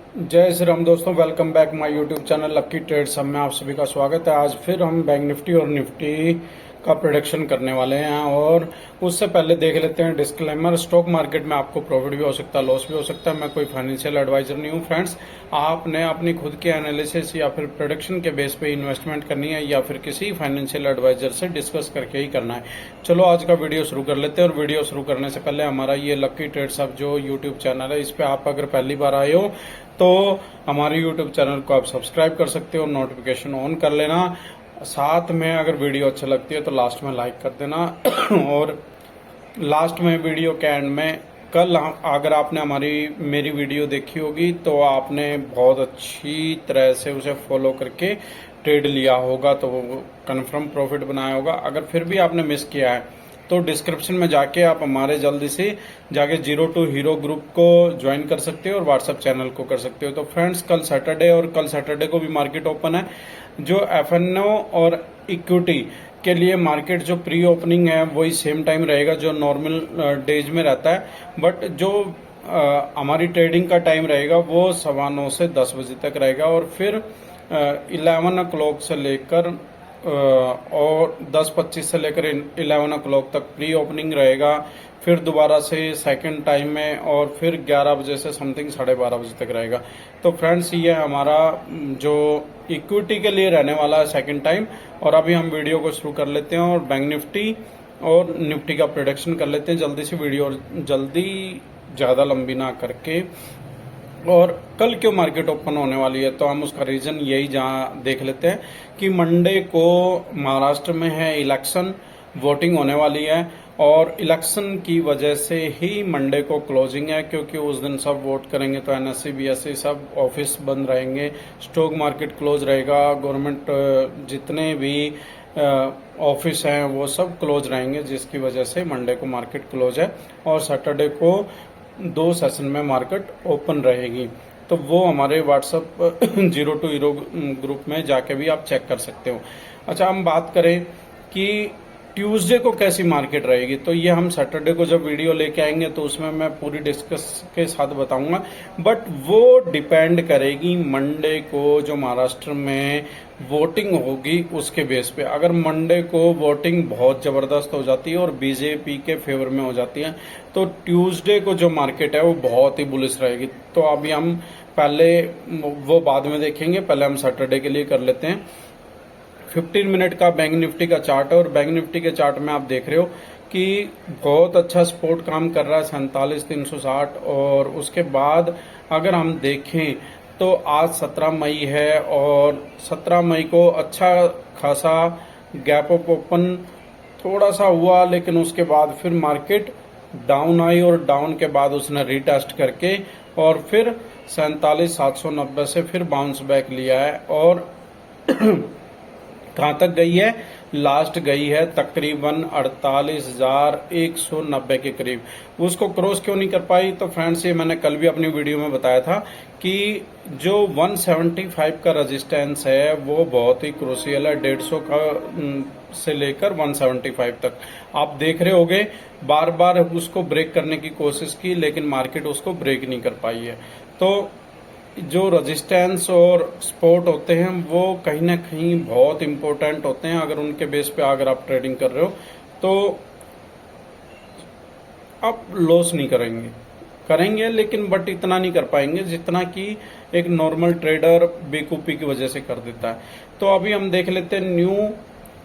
जय श्री राम दोस्तों, welcome back my YouTube channel Lucky Trades. में आप सभी का स्वागत है। आज फिर हम बैंक निफ्टी और निफ्टी का प्रेडिक्शन करने वाले हैं और उससे पहले देख लेते हैं डिस्क्लेमर। स्टॉक मार्केट में आपको प्रॉफिट भी हो सकता है, लॉस भी हो सकता है। मैं कोई फाइनेंशियल एडवाइजर नहीं हूं फ्रेंड्स। आपने अपनी खुद के एनालिसिस या फिर प्रेडिक्शन के बेस पे इन्वेस्टमेंट करनी है या फिर किसी फाइनेंशियल एडवाइजर से डिस्कस करके ही करना है। चलो आज का वीडियो शुरू कर लेते हैं। और वीडियो शुरू करने से पहले हमारा ये लक्की ट्रेड्स अब जो यूट्यूब चैनल है, इस पे आप अगर पहली बार आए हो तो हमारे YouTube चैनल को आप सब्सक्राइब कर सकते हो, नोटिफिकेशन ऑन कर लेना। साथ में अगर वीडियो अच्छी लगती है तो लास्ट में लाइक कर देना। और लास्ट में वीडियो के एंड में कल अगर आपने मेरी वीडियो देखी होगी तो आपने बहुत अच्छी तरह से उसे फॉलो करके ट्रेड लिया होगा, तो कंफर्म प्रॉफिट बनाया होगा। अगर फिर भी आपने मिस किया है तो डिस्क्रिप्शन में जाके आप हमारे जल्दी से जाके जीरो टू हीरो ग्रुप को ज्वाइन कर सकते हो और व्हाट्सएप चैनल को कर सकते हो। तो फ्रेंड्स, कल सैटरडे को भी मार्केट ओपन है। जो एफएनओ और इक्विटी के लिए मार्केट जो प्री ओपनिंग है वही सेम टाइम रहेगा जो नॉर्मल डेज में रहता है। बट जो हमारी ट्रेडिंग का टाइम रहेगा वो 9:15 से 10 बजे तक रहेगा। और फिर 11 o'clock से लेकर और 10:25 से लेकर 11 o'clock तक प्री ओपनिंग रहेगा। फिर दोबारा से सेकंड टाइम में और फिर 11 बजे से समथिंग 12:30 बजे तक रहेगा। तो फ्रेंड्स, ये हमारा जो इक्विटी के लिए रहने वाला है सेकंड टाइम। और अभी हम वीडियो को शुरू कर लेते हैं और बैंक निफ्टी और निफ्टी का प्रोडक्शन कर लेते हैं जल्दी से। वीडियो जल्दी ज़्यादा लंबी ना करके। और कल क्यों मार्केट ओपन होने वाली है तो हम उसका रीजन यही जहां देख लेते हैं कि मंडे को महाराष्ट्र में है इलेक्शन, वोटिंग होने वाली है। और इलेक्शन की वजह से ही मंडे को क्लोजिंग है, क्योंकि उस दिन सब वोट करेंगे तो एनएससी बीएससी सब ऑफिस बंद रहेंगे, स्टॉक मार्केट क्लोज रहेगा, गवर्नमेंट जितने भी ऑफिस हैं वो सब क्लोज रहेंगे, जिसकी वजह से मंडे को मार्केट क्लोज है। और सैटरडे को 2 सेशन में मार्केट ओपन रहेगी। तो वो हमारे WhatsApp zero to hero group में जाके भी आप चेक कर सकते हो। अच्छा, हम बात करें कि ट्यूसडे को कैसी मार्केट रहेगी, तो ये हम सैटरडे को जब वीडियो लेके आएंगे तो उसमें मैं पूरी डिस्कस के साथ बताऊंगा। बट वो डिपेंड करेगी मंडे को जो महाराष्ट्र में वोटिंग होगी उसके बेस पे। अगर मंडे को वोटिंग बहुत जबरदस्त हो जाती है और बीजेपी के फेवर में हो जाती है तो ट्यूसडे को जो मार्केट है वो बहुत ही बुलिश रहेगी। तो अभी हम पहले वो बाद में देखेंगे, पहले हम सैटरडे के लिए कर लेते हैं। 15 मिनट का बैंक निफ्टी का चार्ट है और बैंक निफ्टी के चार्ट में आप देख रहे हो कि बहुत अच्छा सपोर्ट काम कर रहा है 47,360। और उसके बाद अगर हम देखें तो आज 17 मई है और 17 मई को अच्छा खासा गैप अप ओपन थोड़ा सा हुआ, लेकिन उसके बाद फिर मार्केट डाउन आई और डाउन के बाद उसने रीटेस्ट करके और फिर 47,790 से फिर बाउंस बैक लिया है। और कहां तक गई है? लास्ट गई है तकरीबन 48,190 के करीब। उसको क्रॉस क्यों नहीं कर पाई? तो फ्रेंड्स, ये मैंने कल भी अपनी वीडियो में बताया था कि जो 175 का रेजिस्टेंस है वो बहुत ही क्रूशियल है। 150 का से लेकर 175 तक आप देख रहे होगे, बार बार उसको ब्रेक करने की कोशिश की लेकिन मार्केट उसको ब्रेक नहीं कर पाई है। तो जो रेजिस्टेंस और सपोर्ट होते हैं वो कहीं ना कहीं बहुत इंपॉर्टेंट होते हैं। अगर उनके बेस पे अगर आप ट्रेडिंग कर रहे हो तो आप लॉस नहीं करेंगे लेकिन बट इतना नहीं कर पाएंगे जितना कि एक नॉर्मल ट्रेडर बेकूफी की वजह से कर देता है। तो अभी हम देख लेते हैं न्यू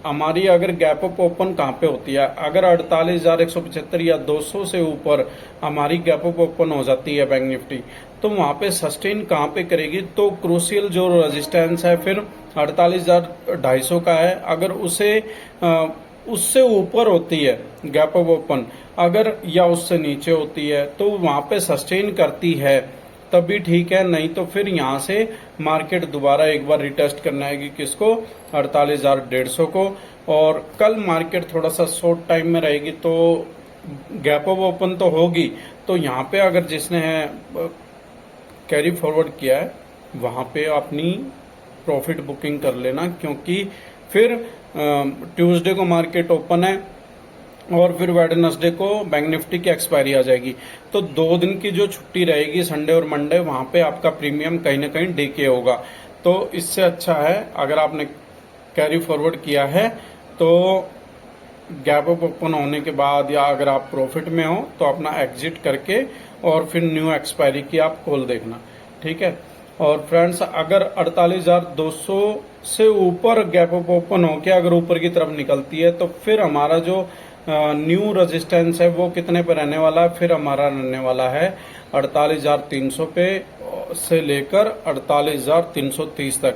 हमारी अगर गैप अप ओपन कहाँ पे होती है। अगर 48,175 या 200 से ऊपर हमारी गैप अप ओपन हो जाती है बैंक निफ्टी, तो वहां पे सस्टेन कहाँ पे करेगी? तो क्रूशियल जो रेजिस्टेंस है फिर 48,250 का है। अगर उससे ऊपर होती है गैप अप ओपन अगर, या उससे नीचे होती है तो वहां पे सस्टेन करती है तभी ठीक है, नहीं तो फिर यहां से मार्केट दोबारा एक बार रिटेस्ट करना है किसको? 48,150 को। और कल मार्केट थोड़ा सा शॉर्ट टाइम में रहेगी तो गैप अप ओपन तो होगी। तो यहाँ पे अगर जिसने कैरी फॉरवर्ड किया है वहां पे अपनी प्रॉफिट बुकिंग कर लेना, क्योंकि फिर ट्यूसडे को मार्केट ओपन है और फिर वेडनेसडे को बैंक निफ्टी की एक्सपायरी आ जाएगी। तो 2 दिन की जो छुट्टी रहेगी, संडे और मंडे, वहां पे आपका प्रीमियम कहीं ना कहीं डे के होगा। तो इससे अच्छा है अगर आपने कैरी फॉरवर्ड किया है तो गैप अप ओपन होने के बाद या अगर आप प्रॉफिट में हो तो अपना एग्जिट करके और फिर न्यू एक्सपायरी की आप कॉल देखना, ठीक है। और फ्रेंड्स, अगर 48,200 से ऊपर गैप अप ओपन होके अगर ऊपर की तरफ निकलती है तो फिर हमारा जो न्यू रेजिस्टेंस है वो कितने पे रहने वाला है, फिर हमारा रहने वाला है 48,300 पे से लेकर 48,330 तक।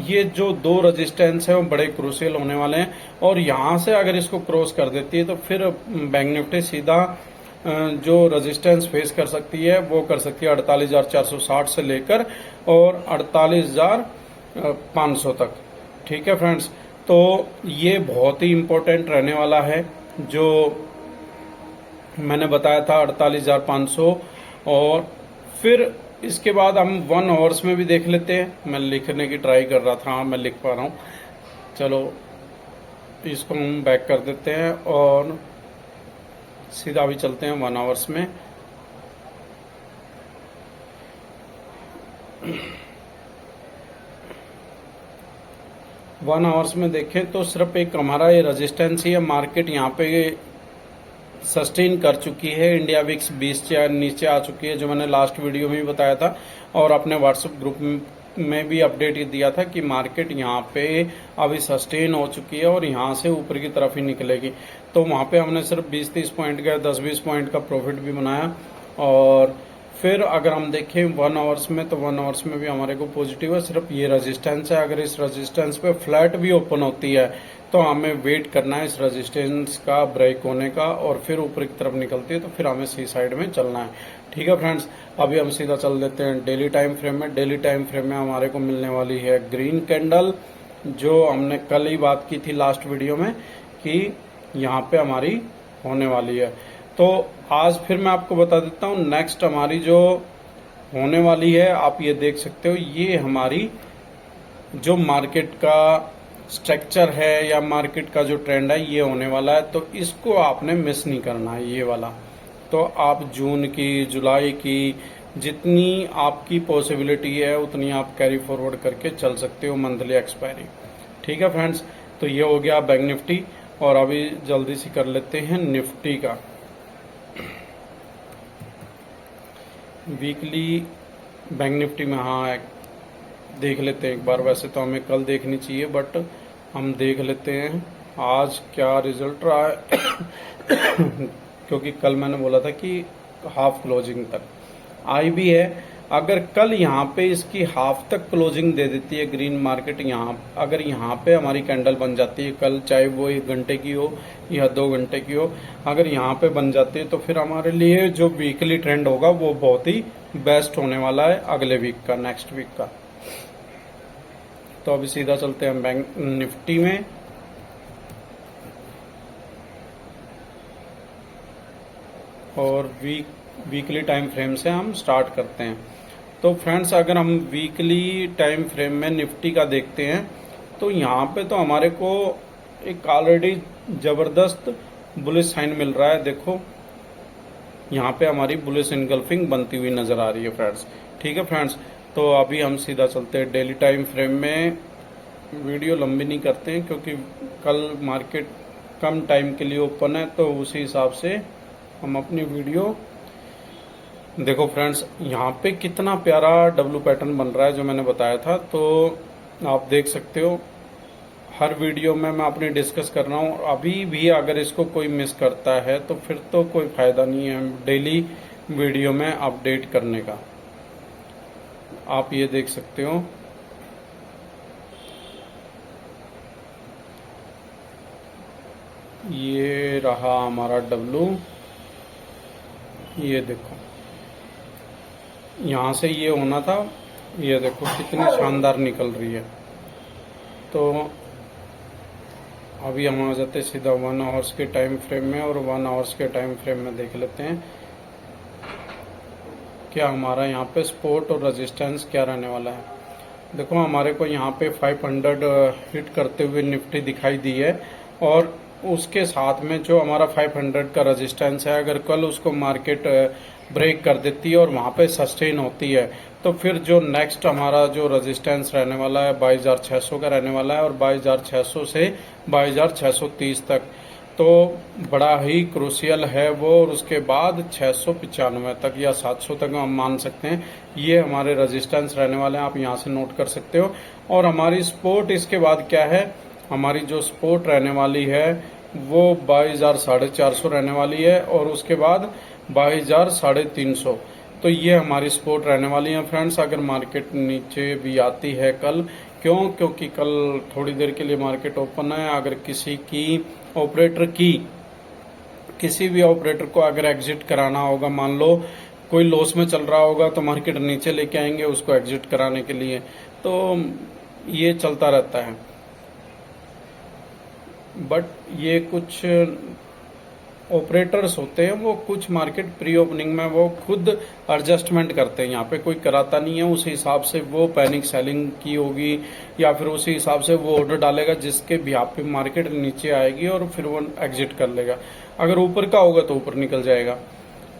ये जो 2 रेजिस्टेंस है वो बड़े क्रूशियल होने वाले हैं, और यहां से अगर इसको क्रॉस कर देती है तो फिर बैंक निफ्टी सीधा जो रेजिस्टेंस फेस कर सकती है वो कर सकती है 48,460 से लेकर और 48,500 तक, ठीक है फ्रेंड्स। तो ये बहुत ही इम्पोर्टेंट रहने वाला है जो मैंने बताया था 48,500। और फिर इसके बाद हम 1 आवर्स में भी देख लेते हैं। मैं लिखने की ट्राई कर रहा था, हाँ मैं लिख पा रहा हूँ। चलो इसको हम बैक कर देते हैं और सीधा भी चलते हैं 1 आवर्स में। वन आवर्स में देखें तो सिर्फ एक हमारा ये रेजिस्टेंस ही है। मार्केट यहाँ पे सस्टेन कर चुकी है, इंडिया विक्स 20 से नीचे आ चुकी है, जो मैंने लास्ट वीडियो में भी बताया था और अपने व्हाट्सएप ग्रुप में भी अपडेट ये दिया था कि मार्केट यहाँ पे अभी सस्टेन हो चुकी है और यहाँ से ऊपर की तरफ ही निकलेगी। तो वहाँ पे हमने सिर्फ 20-30 पॉइंट का 10-20 पॉइंट का प्रॉफिट भी बनाया। और फिर अगर हम देखें 1 आवर्स में तो 1 आवर्स में भी हमारे को पॉजिटिव है। सिर्फ ये रेजिस्टेंस है, अगर इस रेजिस्टेंस पे फ्लैट भी ओपन होती है तो हमें वेट करना है इस रेजिस्टेंस का ब्रेक होने का, और फिर ऊपर की तरफ निकलती है तो फिर हमें सी साइड में चलना है, ठीक है फ्रेंड्स। अभी हम सीधा चल देते हैं डेली टाइम फ्रेम में। डेली टाइम फ्रेम में हमारे को मिलने वाली है ग्रीन कैंडल, जो हमने कल ही बात की थी लास्ट वीडियो में कि यहाँ पे हमारी होने वाली है। तो आज फिर मैं आपको बता देता हूँ नेक्स्ट हमारी जो होने वाली है, आप ये देख सकते हो, ये हमारी जो मार्केट का स्ट्रक्चर है या मार्केट का जो ट्रेंड है ये होने वाला है। तो इसको आपने मिस नहीं करना है, ये वाला। तो आप जून की, जुलाई की जितनी आपकी पॉसिबिलिटी है उतनी आप कैरी फॉरवर्ड करके चल सकते हो मंथली एक्सपायरी, ठीक है फ्रेंड्स। तो ये हो गया बैंक निफ्टी। और अभी जल्दी से कर लेते हैं निफ्टी का वीकली बैंक निफ्टी में। हाँ देख लेते हैं एक बार। वैसे तो हमें कल देखनी चाहिए बट हम देख लेते हैं आज क्या रिजल्ट रहा है क्योंकि कल मैंने बोला था कि हाफ क्लोजिंग तक आई भी है। अगर कल यहाँ पे इसकी हाफ तक क्लोजिंग दे देती है ग्रीन मार्केट, यहाँ अगर यहाँ पे हमारी कैंडल बन जाती है कल, चाहे वो 1 घंटे की हो या 2 घंटे की हो, अगर यहाँ पे बन जाती है तो फिर हमारे लिए जो वीकली ट्रेंड होगा वो बहुत ही बेस्ट होने वाला है अगले वीक का, नेक्स्ट वीक का। तो अभी सीधा चलते हैं बैंक निफ्टी में। और वीकली टाइम फ्रेम से हम स्टार्ट करते हैं। तो फ्रेंड्स, अगर हम वीकली टाइम फ्रेम में निफ्टी का देखते हैं तो यहाँ पे तो हमारे को एक ऑलरेडी जबरदस्त बुलिश साइन मिल रहा है। देखो यहाँ पे हमारी बुलिश इनगल्फिंग बनती हुई नजर आ रही है फ्रेंड्स, ठीक है फ्रेंड्स। तो अभी हम सीधा चलते हैं डेली टाइम फ्रेम में। वीडियो लंबी नहीं करते हैं क्योंकि कल मार्केट कम टाइम के लिए ओपन है, तो उसी हिसाब से हम अपनी वीडियो देखो फ्रेंड्स। यहाँ पे कितना प्यारा डब्लू पैटर्न बन रहा है जो मैंने बताया था, तो आप देख सकते हो हर वीडियो में मैं अपनी डिस्कस कर रहा हूँ। अभी भी अगर इसको कोई मिस करता है तो फिर तो कोई फायदा नहीं है डेली वीडियो में अपडेट करने का। आप ये देख सकते हो, ये रहा हमारा डब्लू, ये देखो यहाँ से ये होना था, ये देखो कितनी शानदार निकल रही है। तो अभी हम आ जाते सीधा 1 आवर्स के टाइम फ्रेम में, और 1 आवर्स के टाइम फ्रेम में देख लेते हैं क्या हमारा यहाँ पे सपोर्ट और रेजिस्टेंस क्या रहने वाला है। देखो हमारे को यहाँ पे 500 हिट करते हुए निफ्टी दिखाई दी है, और उसके साथ में जो हमारा 500 का रेजिस्टेंस है, अगर कल उसको मार्केट ब्रेक कर देती है और वहां पे सस्टेन होती है, तो फिर जो नेक्स्ट हमारा जो रेजिस्टेंस रहने वाला है 22,600 का रहने वाला है, और 22,600 से 22,630 तक तो बड़ा ही क्रूशियल है वो। और उसके बाद 695 तक या 700 तक हम मान सकते हैं, ये हमारे रेजिस्टेंस रहने वाले हैं, आप यहाँ से नोट कर सकते हो। और हमारी सपोर्ट इसके बाद क्या है, हमारी जो सपोर्ट रहने वाली है वो 22,450 रहने वाली है, और उसके बाद 22,350। तो ये हमारी सपोर्ट रहने वाली है फ्रेंड्स। अगर मार्केट नीचे भी आती है कल, क्योंकि कल थोड़ी देर के लिए मार्केट ओपन है, अगर किसी भी ऑपरेटर को अगर एग्जिट कराना होगा, मान लो कोई लॉस में चल रहा होगा तो मार्केट नीचे लेके आएंगे उसको एग्जिट कराने के लिए, तो ये चलता रहता है। बट ये कुछ ऑपरेटर्स होते हैं, वो कुछ मार्केट प्री ओपनिंग में वो खुद एडजस्टमेंट करते हैं, यहाँ पे कोई कराता नहीं है, उस हिसाब से वो पैनिक सेलिंग की होगी या फिर उसी हिसाब से वो ऑर्डर डालेगा जिसके बिहाफ पे मार्केट नीचे आएगी और फिर वो एग्जिट कर लेगा। अगर ऊपर का होगा तो ऊपर निकल जाएगा।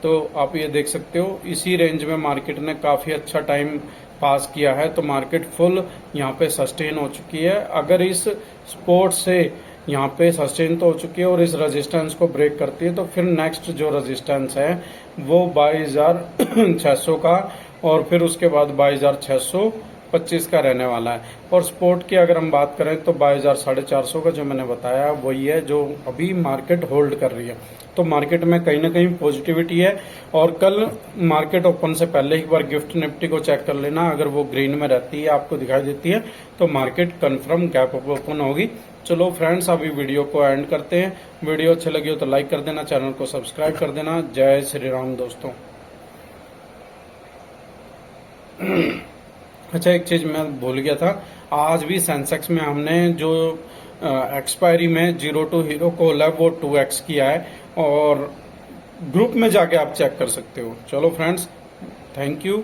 तो आप ये देख सकते हो इसी रेंज में मार्केट ने काफी अच्छा टाइम पास किया है, तो मार्केट फुल यहाँ पे सस्टेन हो चुकी है। अगर इस सपोर्ट से यहाँ पे सस्टेन तो हो चुकी है और इस रेजिस्टेंस को ब्रेक करती है, तो फिर नेक्स्ट जो रेजिस्टेंस है वो 22,600 का, और फिर उसके बाद 22,625 का रहने वाला है। और सपोर्ट की अगर हम बात करें तो 22,450 का जो मैंने बताया वही है जो अभी मार्केट होल्ड कर रही है। तो मार्केट में कहीं ना कहीं पॉजिटिविटी है। और कल मार्केट ओपन से पहले एक बार गिफ्ट निफ्टी को चेक कर लेना, अगर वो ग्रीन में रहती है, आपको दिखाई देती है, तो market confirm gap up open होगी। चलो फ्रेंड्स, अभी वीडियो को एंड करते हैं। वीडियो अच्छी लगी हो तो लाइक कर देना, चैनल को सब्सक्राइब कर देना। जय श्री राम दोस्तों। अच्छा, एक चीज मैं भूल गया था, आज भी सेंसेक्स में हमने जो एक्सपायरी में 02 हीरो कॉल है वो 2x किया है, और ग्रुप में जाके आप चेक कर सकते हो। चलो फ्रेंड्स, थैंक यू।